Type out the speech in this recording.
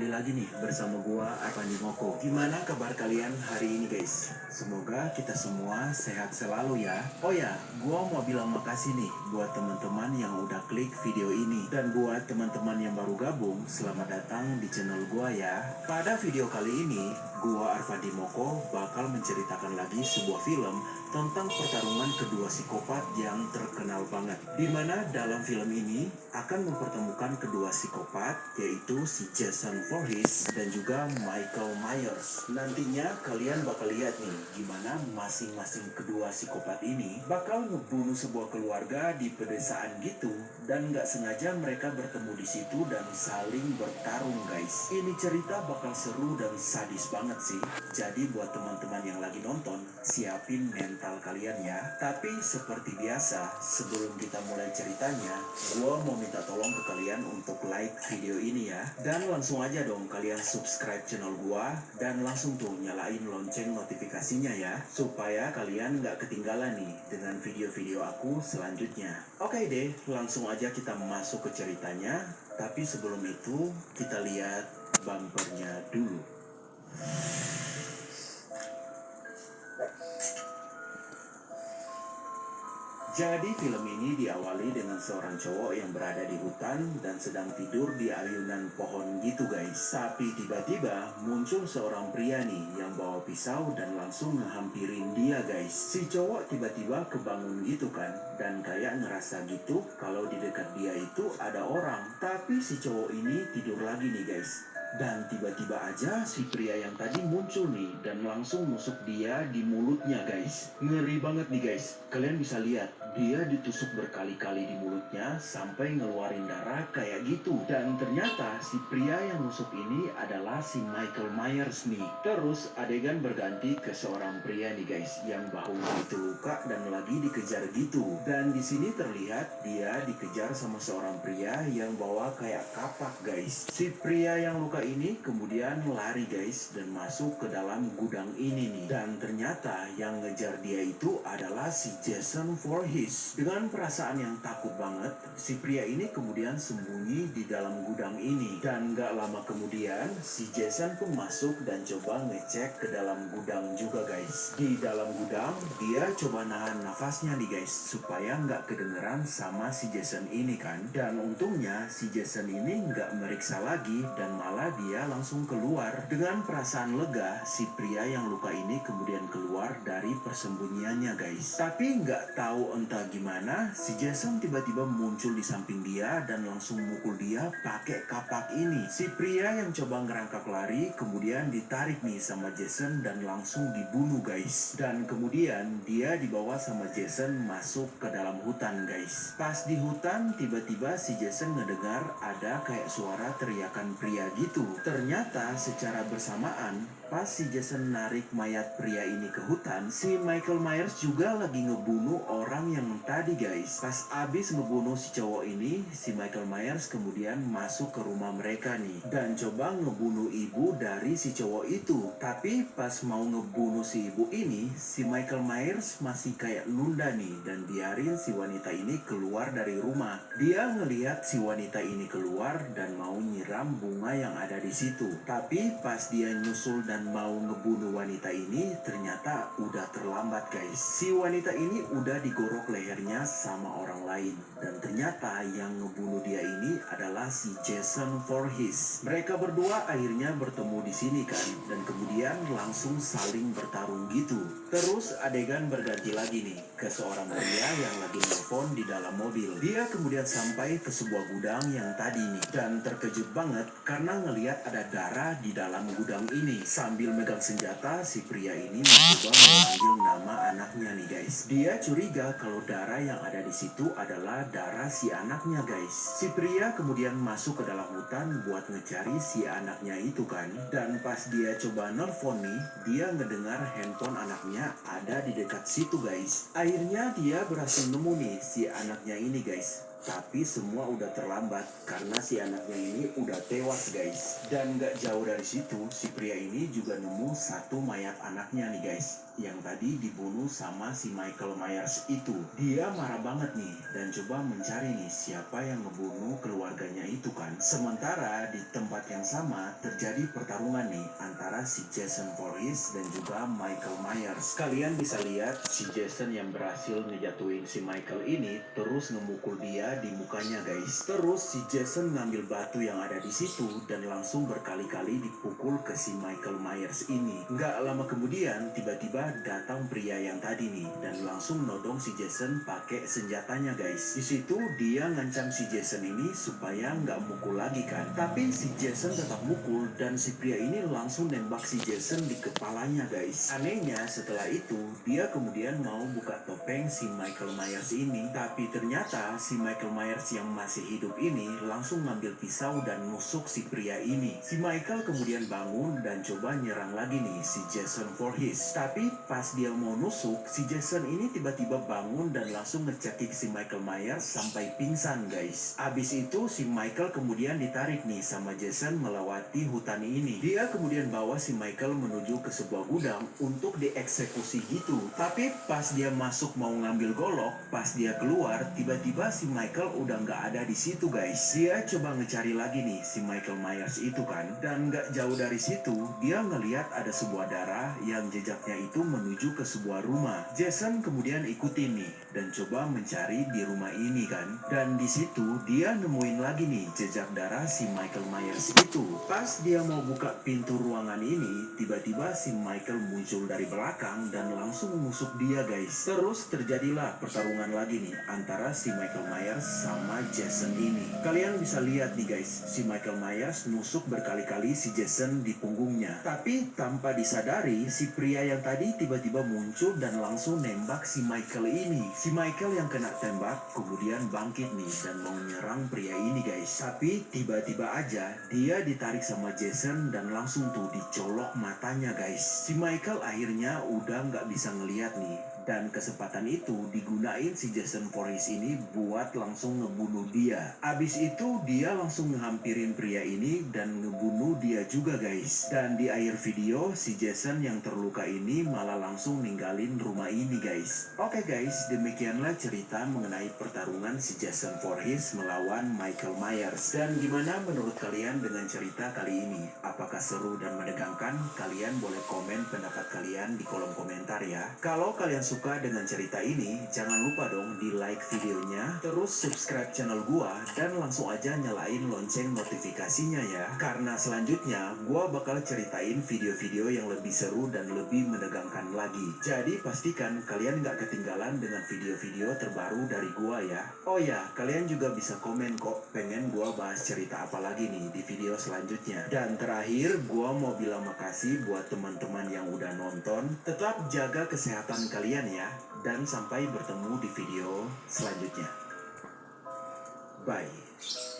kembali lagi nih bersama gua Arpandi Moko. Gimana kabar kalian hari ini guys? Semoga kita semua sehat selalu ya. Oh ya, gua mau bilang makasih nih buat teman-teman yang udah klik video ini. Dan buat teman-teman yang baru gabung, selamat datang di channel gua ya. Pada video kali ini, gua Arpandi Moko bakal menceritakan lagi sebuah film tentang pertarungan kedua psikopat yang terkenal banget. Dimana dalam film ini akan mempertemukan kedua psikopat, yaitu si Jason Voorhees dan juga Michael Myers. Nantinya kalian bakal lihat nih gimana masing-masing kedua psikopat ini bakal ngebunuh sebuah keluarga di pedesaan gitu, dan nggak sengaja mereka bertemu di situ dan saling bertarung guys. Ini cerita bakal seru dan sadis banget sih. Jadi buat teman-teman yang lagi nonton, siapin mental kalian ya. Tapi seperti biasa, sebelum kita mulai ceritanya, gua mau minta tolong ke kalian untuk like video ini ya. Dan langsung aja dong kalian subscribe channel gua, dan langsung tuh nyalain lonceng notifikasinya ya, supaya kalian nggak ketinggalan nih dengan video-video aku selanjutnya. Oke deh, langsung aja kita masuk ke ceritanya. Tapi sebelum itu, kita lihat bumpernya dulu. Jadi film ini diawali dengan seorang cowok yang berada di hutan dan sedang tidur di ayunan pohon gitu guys. Tapi tiba-tiba muncul seorang pria nih yang bawa pisau dan langsung ngehampirin dia guys. Si cowok tiba-tiba kebangun gitu kan, dan kayak ngerasa gitu kalau di dekat dia itu ada orang. Tapi si cowok ini tidur lagi nih guys. Dan tiba-tiba aja si pria yang tadi muncul nih dan langsung nusuk dia di mulutnya guys. Ngeri banget nih guys. Kalian bisa lihat, dia ditusuk berkali-kali di mulutnya sampai ngeluarin darah kayak gitu. Dan ternyata si pria yang nusuk ini adalah si Michael Myers nih. Terus adegan berganti ke seorang pria nih guys, yang bahunya itu luka dan lagi dikejar gitu. Dan di sini terlihat dia dikejar sama seorang pria yang bawa kayak kapak guys. Si pria yang luka ini kemudian lari guys dan masuk ke dalam gudang ini nih. Dan ternyata yang ngejar dia itu adalah si Jason Voorhees. Dengan perasaan yang takut banget, si pria ini kemudian sembunyi di dalam gudang ini. Dan gak lama kemudian, si Jason pun masuk dan coba ngecek ke dalam gudang juga guys. Di dalam gudang, dia coba nahan nafasnya nih guys, supaya nggak kedengeran sama si Jason ini kan. Dan untungnya si Jason ini nggak meriksa lagi dan malah dia langsung keluar. Dengan perasaan lega, si pria yang luka ini kemudian keluar dari persembunyiannya guys. Tapi nggak tahu entah gimana, si Jason tiba-tiba muncul di samping dia dan langsung mukul dia pakai kapak ini. Si pria yang coba ngerangkak lari kemudian ditarik nih sama Jason dan langsung dibunuh guys. Dan kemudian dia dibawa sama Jason masuk ke dalam hutan guys. Pas di hutan, tiba-tiba si Jason ngedengar ada kayak suara teriakan pria gitu. Ternyata secara bersamaan, pas si Jason narik mayat pria ini ke hutan, si Michael Myers juga lagi ngebunuh orang yang tadi guys. Pas abis ngebunuh si cowok ini, si Michael Myers kemudian masuk ke rumah mereka nih dan coba ngebunuh ibu dari si cowok itu. Tapi pas mau ngebunuh si ibu ini, si Michael Myers masih kayak nunda nih dan biarin si wanita ini keluar dari rumah. Dia ngelihat si wanita ini keluar dan mau nyiram bunga yang ada di situ. Tapi pas dia nyusul dan mau ngebunuh wanita ini, ternyata udah terlambat guys. Si wanita ini udah digorok lehernya sama orang lain. Dan ternyata yang ngebunuh dia ini adalah si Jason Voorhees. Mereka berdua akhirnya bertemu di sini kan, dan kemudian langsung saling bertarung gitu. Terus adegan berganti lagi nih ke seorang pria yang lagi nelfon di dalam mobil. Dia kemudian sampai ke sebuah gudang yang tadi nih, dan terkejut banget karena ngelihat ada darah di dalam gudang ini. Sambil megang senjata, si pria ini mencoba memanggil nama anaknya nih guys. Dia curiga kalau darah yang ada di situ adalah darah si anaknya guys. Si pria kemudian masuk ke dalam hutan buat ngecari si anaknya itu kan. Dan pas dia coba nelfon nih, dia ngedengar handphone anaknya ada di dekat situ guys. Akhirnya dia berhasil nemu nih si anaknya ini guys. Tapi semua udah terlambat karena si anaknya ini udah tewas guys. Dan gak jauh dari situ, si pria ini juga nemu satu mayat anaknya nih guys. yang tadi dibunuh sama si Michael Myers itu. Dia marah banget nih dan coba mencari nih siapa yang ngebunuh keluarganya itu kan. Sementara di tempat yang sama terjadi pertarungan nih antara si Jason Voorhees dan juga Michael Myers. Kalian bisa lihat si Jason yang berhasil ngejatuhin si Michael ini terus ngemukul dia di mukanya guys. Terus si Jason ngambil batu yang ada di situ dan langsung berkali-kali dipukul ke si Michael Myers ini. Nggak lama kemudian tiba-tiba datang pria yang tadi nih dan langsung nodong si Jason pakai senjatanya guys. Di situ dia ngancam si Jason ini supaya nggak mukul lagi kan. Tapi si Jason tetap mukul dan si pria ini langsung nembak si Jason di kepalanya guys. Anehnya setelah itu dia kemudian mau buka topeng si Michael Myers ini, tapi ternyata si Michael Myers yang masih hidup ini langsung ngambil pisau dan nusuk si pria ini. Si Michael kemudian bangun dan coba nyerang lagi nih si Jason Voorhees. Tapi pas dia mau nusuk, si Jason ini tiba-tiba bangun dan langsung ngecekik si Michael Myers sampai pingsan guys. Abis itu si Michael kemudian ditarik nih sama Jason melewati hutan ini. Dia kemudian bawa si Michael menuju ke sebuah gudang untuk dieksekusi gitu. Tapi pas dia masuk mau ngambil golok, pas dia keluar tiba-tiba si Michael udah nggak ada di situ guys. Dia coba ngecari lagi nih si Michael Myers itu kan, dan nggak jauh dari situ dia ngeliat ada sebuah darah yang jejaknya itu menuju ke sebuah rumah. Jason kemudian ikutin nih dan coba mencari di rumah ini kan, dan di situ dia nemuin lagi nih jejak darah si Michael Myers itu. Pas dia mau buka pintu ruangan ini, tiba-tiba si Michael muncul dari belakang dan langsung menusuk dia guys. Terus terjadilah pertarungan lagi nih antara si Michael Myers sama Jason ini. Kalian bisa lihat nih guys, si Michael Myers nusuk berkali-kali si Jason di punggungnya. Tapi tanpa disadari, si pria yang tadi tiba-tiba muncul dan langsung nembak si Michael ini. Si Michael yang kena tembak kemudian bangkit nih dan mau nyerang pria ini guys. Tapi tiba-tiba aja dia ditarik sama Jason dan langsung tuh dicolok matanya guys. Si Michael akhirnya udah nggak bisa ngeliat nih. Dan kesempatan itu digunain si Jason Voorhees ini buat langsung ngebunuh dia. Abis itu dia langsung ngehampirin pria ini dan ngebunuh dia juga guys. Dan di akhir video si Jason yang terluka ini malah langsung ninggalin rumah ini guys. Oke guys, demikianlah cerita mengenai pertarungan si Jason Voorhees melawan Michael Myers. Dan gimana menurut kalian dengan cerita kali ini? Apakah seru dan menegangkan? Kalian boleh komen pendapat kalian di kolom komentar ya. Kalau kalian suka dengan cerita ini, jangan lupa dong di like videonya, terus subscribe channel gua, dan langsung aja nyalain lonceng notifikasinya ya. Karena selanjutnya, gua bakal ceritain video-video yang lebih seru dan lebih menegangkan lagi. Jadi pastikan kalian nggak ketinggalan dengan video-video terbaru dari gua ya. Oh ya, kalian juga bisa komen kok, pengen gua bahas cerita apa lagi nih di video selanjutnya. Dan terakhir, gua mau bilang makasih buat teman-teman yang udah nonton. Tetap jaga kesehatan kalian ya, dan sampai bertemu di video selanjutnya. Bye.